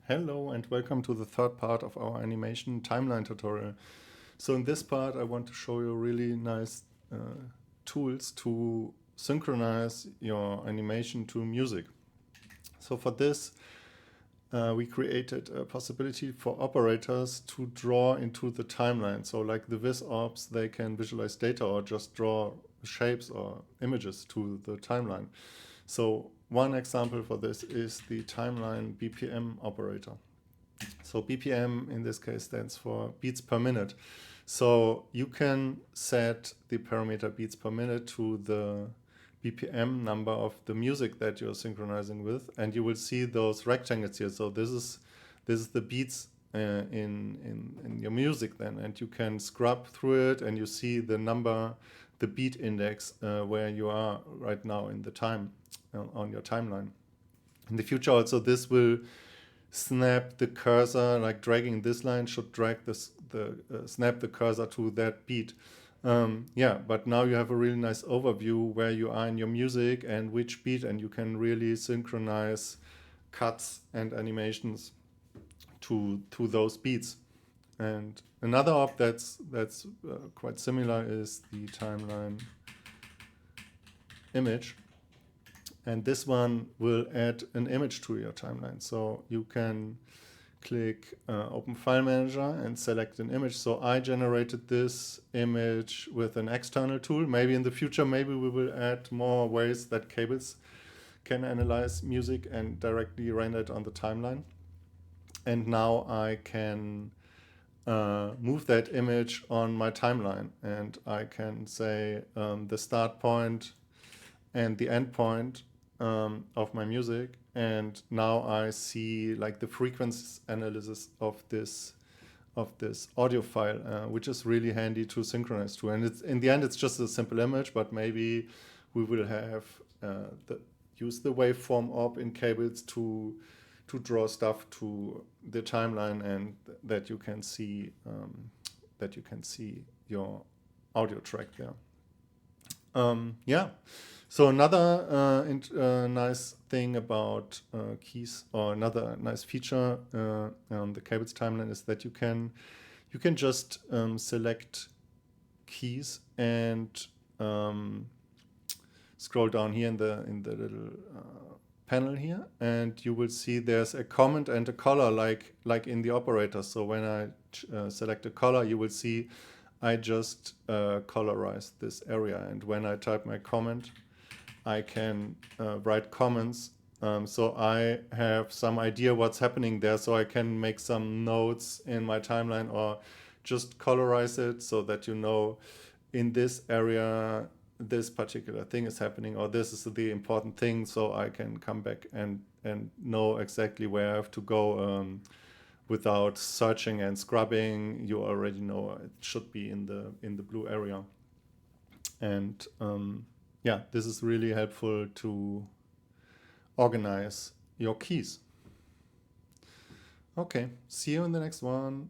Hello and welcome to the third part of our animation timeline tutorial. So in this part I want to show you really nice tools to synchronize your animation to music. So for this we created a possibility for operators to draw into the timeline. So like the viz ops, they can visualize data or just draw shapes or images to the timeline. So one example for this is the timeline BPM operator. So BPM in this case stands for beats per minute. So you can set the parameter beats per minute to the BPM number of the music that you're synchronizing with, and you will see those rectangles here. So this is the beats in your music then, and you can scrub through it and you see the number, the beat index where you are right now in the time on your timeline. In the future also this will snap the cursor, like dragging this line should drag snap the cursor to that beat. Yeah, but now you have a really nice overview where you are in your music and which beat, and you can really synchronize cuts and animations to those beats. And another op that's quite similar is the timeline image. And this one will add an image to your timeline. So you can click Open File Manager and select an image. So I generated this image with an external tool. Maybe in the future, maybe we will add more ways that Cables can analyze music and directly render it on the timeline. And now I can move that image on my timeline. And I can say the start point and the end point of my music, and now I see like the frequency analysis of this audio file, which is really handy to synchronize to. And it's in the end it's just a simple image, but maybe we will have use the waveform op in Cables to draw stuff to the timeline, and that you can see your audio track there. Yeah. So another nice thing about keys, or another nice feature on the Cables timeline, is that you can just select keys and scroll down here in the little panel here, and you will see there's a comment and a color like in the operator. So when I select a color, you will see I just colorized this area, and when I type my comment, I can write comments, so I have some idea what's happening there, so I can make some notes in my timeline or just colorize it so that you know in this area this particular thing is happening, or this is the important thing, so I can come back and know exactly where I have to go without searching and scrubbing. You already know it should be in the blue area. And yeah, this is really helpful to organize your keys. Okay, see you in the next one.